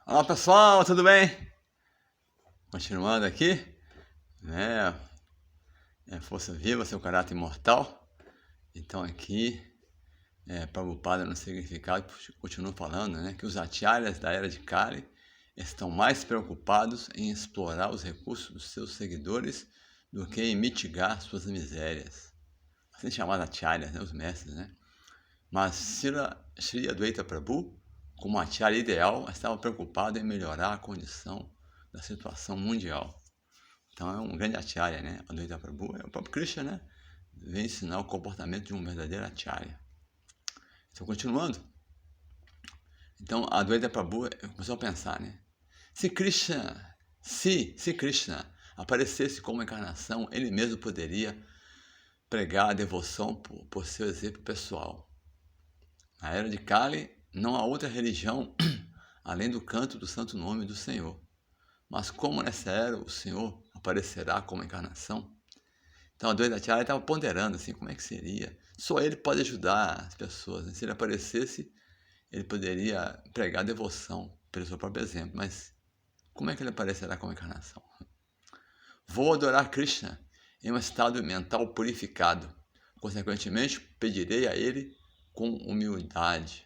Olá pessoal, tudo bem? Continuando aqui, né? Força viva, seu caráter imortal. Então aqui, Prabhupada no significado, continua falando, né? Que os acharyas da era de Kali estão mais preocupados em explorar os recursos dos seus seguidores do que em mitigar suas misérias. Assim chamados acharyas, né? Os mestres, né? Mas Sri Advaita Prabhu, como acharya ideal, estava preocupado em melhorar a condição da situação mundial. Então é um grande acharya, né? Advaita Prabhu, é o próprio Krishna, né? Vem ensinar o comportamento de um verdadeiro acharya. Então, continuando. Então, a Advaita Prabhu começou a pensar, né? Se Krishna aparecesse como encarnação, ele mesmo poderia pregar a devoção por seu exemplo pessoal. Na era de Kali, não há outra religião além do canto do santo nome do Senhor. Mas como nessa era o Senhor aparecerá como encarnação? Então a Advaita Acharya estava ponderando assim, como é que seria? Só ele pode ajudar as pessoas, né? Se ele aparecesse, ele poderia pregar devoção pelo seu próprio exemplo, mas como é que ele aparecerá como encarnação? Vou adorar Krishna em um estado mental purificado. Consequentemente, pedirei a ele com humildade.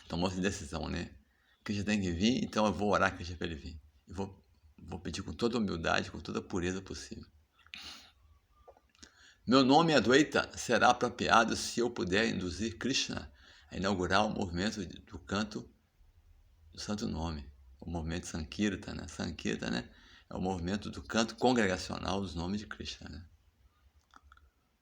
Tomou essa decisão, né? Krishna tem que vir, então eu vou orar Krishna para ele vir. E vou pedir com toda humildade, com toda a pureza possível. Meu nome Advaita será apropriado se eu puder induzir Krishna a inaugurar o movimento do canto do santo nome, o movimento Sankirtana. Sankirtana é o movimento do canto congregacional dos nomes de Krishna. Né?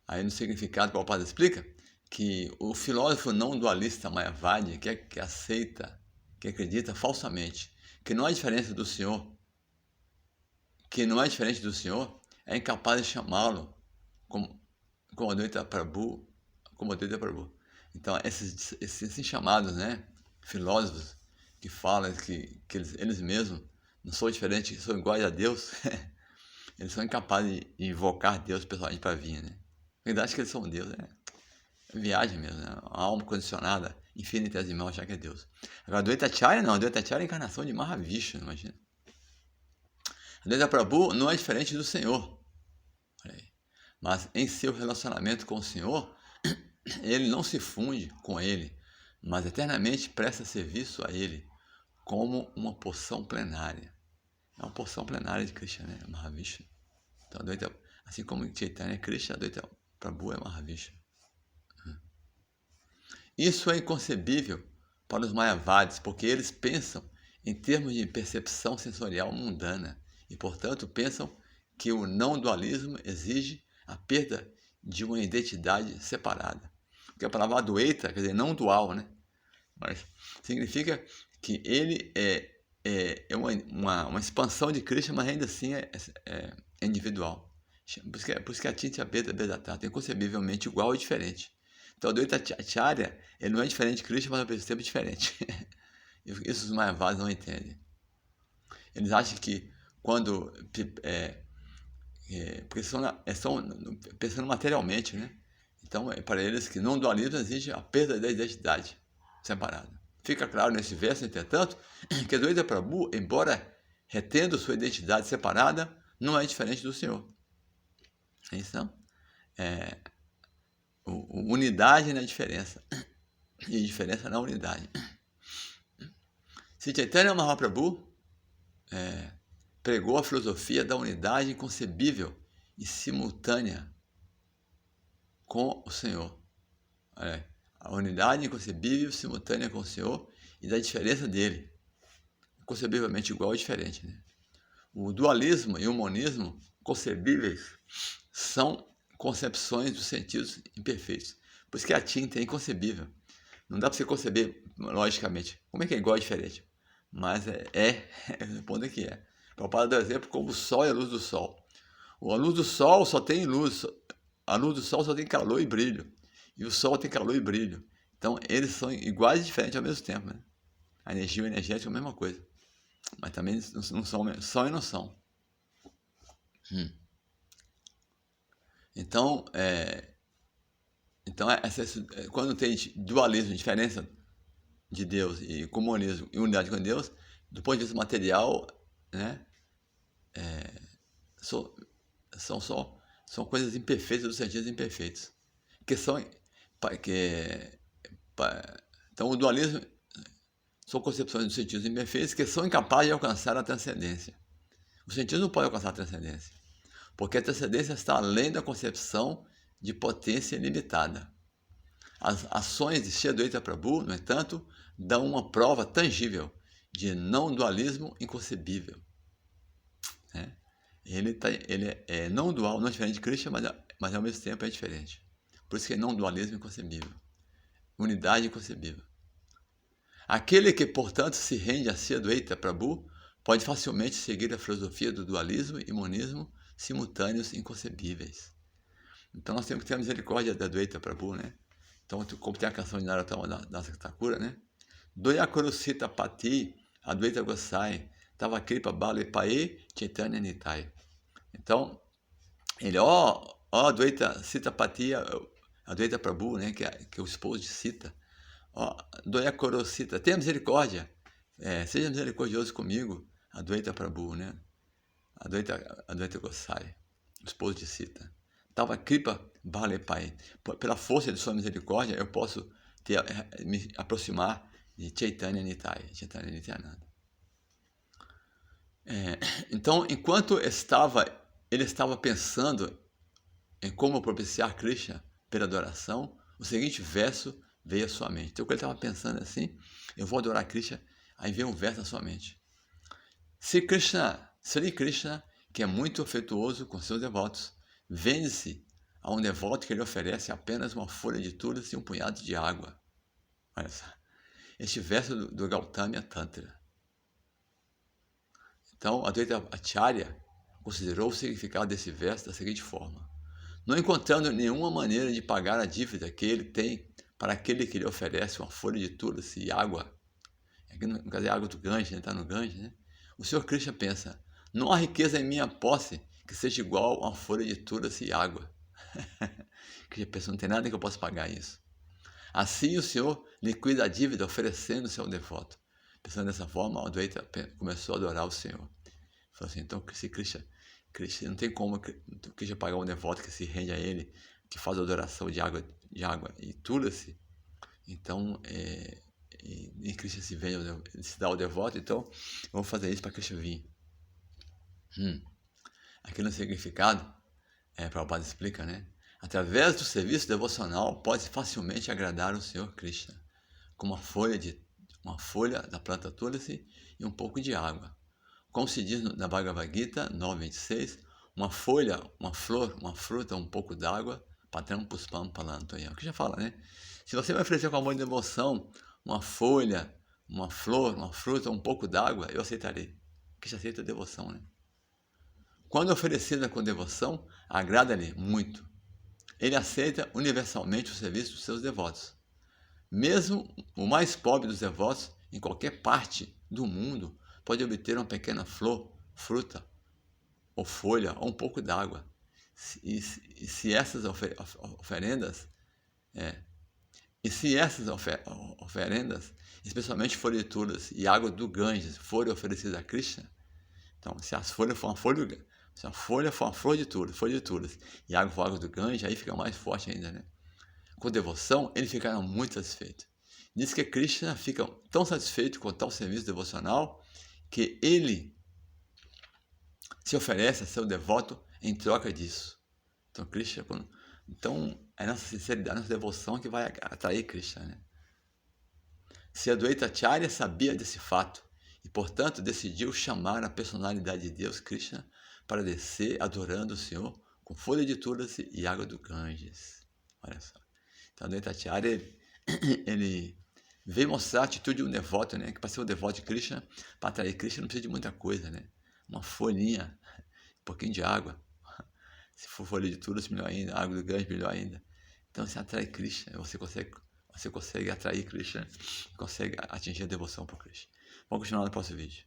Aí no significado, Prabhupada explica que o filósofo não dualista Mayavadi, que aceita, que acredita falsamente que não há diferença do Senhor, é incapaz de chamá-lo como Advaita Prabhu, Então, esses assim chamados, né, filósofos que falam que eles mesmos não são diferentes, são iguais a Deus, eles são incapazes de invocar Deus pessoalmente para vir, né? Na verdade, que eles são Deus, né? É viagem mesmo, né? Uma alma condicionada, infinitesimal, achar que é Deus. Agora, Advaita Acharya não, Advaita Acharya é a encarnação de Mahavishnu, imagina. Advaita Prabhu não é diferente do Senhor, mas em seu relacionamento com o Senhor, ele não se funde com ele, mas eternamente presta serviço a ele, como uma porção plenária. É uma porção plenária de Krishna, né? Mahavishnu. Então, assim como Chaitanya é Krishna, Advaita Prabhu é Mahavishnu. Isso é inconcebível para os Mayavadis, porque eles pensam em termos de percepção sensorial mundana e, portanto, pensam que o não dualismo exige a perda de uma identidade separada. Porque a palavra Advaita, quer dizer, não dual, né? Mas significa que ele é uma expansão de Krishna, mas ainda assim é individual. Por isso que a Tintya Beda Bedata é inconcebivelmente igual e diferente. Então, o Advaita Acharya, ele não é diferente de Krishna, mas ao mesmo tempo diferente. Isso os Mayavadis não entendem. Eles acham que quando... porque estão pensando materialmente, né? Então, para eles que não dualismo exige a perda da identidade separada. Fica claro nesse verso, entretanto, que Advaita Prabhu, embora retendo sua identidade separada, não é diferente do Senhor. Então, unidade na diferença e diferença na unidade. Se Chaitanya Mahaprabhu pregou a filosofia da unidade inconcebível e simultânea com o Senhor. A unidade inconcebível, simultânea com o Senhor e da diferença dele. Inconcebivelmente igual e diferente. Né? O dualismo e o monismo concebíveis são concepções dos sentidos imperfeitos. Por isso que a tinta é inconcebível. Não dá para você conceber logicamente. Como é que é igual e diferente? Mas o ponto é que é. Prabhupada dá exemplo como o sol e a luz do sol. A luz do sol só tem luz, a luz do sol só tem calor e brilho. E o sol tem calor e brilho. Então, eles são iguais e diferentes ao mesmo tempo. Né? A energia e o energético é a mesma coisa. Mas também não são e não são. Então, quando tem dualismo, diferença de Deus e comunismo e unidade com Deus, do ponto de vista material, né, são, são coisas imperfeitas dos sentidos imperfeitos. Que são, que, então, o dualismo são concepções dos sentidos imperfeitos que são incapazes de alcançar a transcendência. O sentido não pode alcançar a transcendência, porque a transcendência está além da concepção de potência limitada. As ações de Sri Advaita Prabhu, no entanto, dão uma prova tangível de não dualismo inconcebível. Ele é não dual, não diferente de Krishna, mas ao mesmo tempo é diferente. Por isso que é não dualismo inconcebível. Unidade inconcebível. Aquele que, portanto, se rende a Sri Advaita Prabhu pode facilmente seguir a filosofia do dualismo e monismo simultâneos inconcebíveis. Então nós temos que ter a misericórdia da Advaita Prabhu, né? Então, como tem a canção de Narottama Dasa Thakura, né? Doyakurusita Pati Advaita Gosai Tavakripa Bala Pae Chaitanya Nitai. Então, ele, Advaita Sita Pati, Advaita Prabhu, né? Que é o esposo de Sita. Doyakurusita, tenha misericórdia, seja misericordioso comigo, Advaita Prabhu, né? Advaita Gosai, o esposo de Sita. Tava Kripa Bale Pai. Pela força de sua misericórdia, eu posso me aproximar de Chaitanya Nitai, Chaitanya Nityananda. Então, enquanto ele estava pensando em como propiciar Krishna pela adoração, o seguinte verso veio à sua mente. Então, quando ele estava pensando assim, eu vou adorar Krishna, aí veio um verso na sua mente. Sri Krishna, que é muito afetuoso com seus devotos, vende-se a um devoto que lhe oferece apenas uma folha de tulas e um punhado de água. Olha só. Este verso do Gautama Tantra. Então, Advaita Acharya considerou o significado desse verso da seguinte forma: não encontrando nenhuma maneira de pagar a dívida que ele tem para aquele que lhe oferece uma folha de tulas e água, aqui no caso é água do Ganges, está no Ganges, né? O Senhor Krishna pensa: não há riqueza em minha posse que seja igual a uma folha de tulas e água. Krishna pensa: não tem nada que eu possa pagar isso. Assim o Senhor liquida a dívida oferecendo-se ao devoto. Pensando dessa forma, o Advaita começou a adorar o Senhor. Falou assim: então, se Krishna não tem como Krishna pagar um devoto que se rende a ele, que faz a adoração de água e tulasi, então, e Krishna se se dá ao devoto, então, vamos fazer isso para Krishna vir. Aqui no significado, Prabhupada explica, né? Através do serviço devocional, pode facilmente agradar o Senhor Krishna, com uma folha da planta tulasi e um pouco de água. Como se diz na Bhagavad Gita 9.26, uma folha, uma flor, uma fruta, um pouco d'água, patram puspam palantoyam. Que já fala, né? Se você vai oferecer com amor e devoção uma folha, uma flor, uma fruta, um pouco d'água, eu aceitarei. Que já aceita a devoção, né? Quando oferecida com devoção, agrada-lhe muito. Ele aceita universalmente o serviço dos seus devotos. Mesmo o mais pobre dos devotos, em qualquer parte do mundo, pode obter uma pequena flor, fruta, ou folha, ou um pouco d'água. E se essas oferendas, especialmente folheturas e água do Ganges, forem oferecidas a Krishna, então, se as folhas for se a folha for uma flor de tulas, e a água for água do Ganges, aí fica mais forte ainda, né? Com devoção, ele ficará muito satisfeito. Diz que Krishna fica tão satisfeito com tal serviço devocional que ele se oferece a seu devoto em troca disso. Então, Krishna, é a nossa sinceridade, a nossa devoção que vai atrair Krishna, né? Se Advaita Acharya sabia desse fato e, portanto, decidiu chamar a personalidade de Deus, Krishna, para descer adorando o Senhor com folha de tulasi e água do Ganges. Olha só. Então, Advaita Acharya, ele veio mostrar a atitude de um devoto, né? Que para ser um devoto de Krishna, para atrair Krishna, não precisa de muita coisa, né? Uma folhinha, um pouquinho de água. Se for folha de tulasi, melhor ainda. Água do Ganges, melhor ainda. Então, você atrai Krishna, você consegue atrair Krishna, consegue atingir a devoção por Krishna. Vamos continuar no próximo vídeo.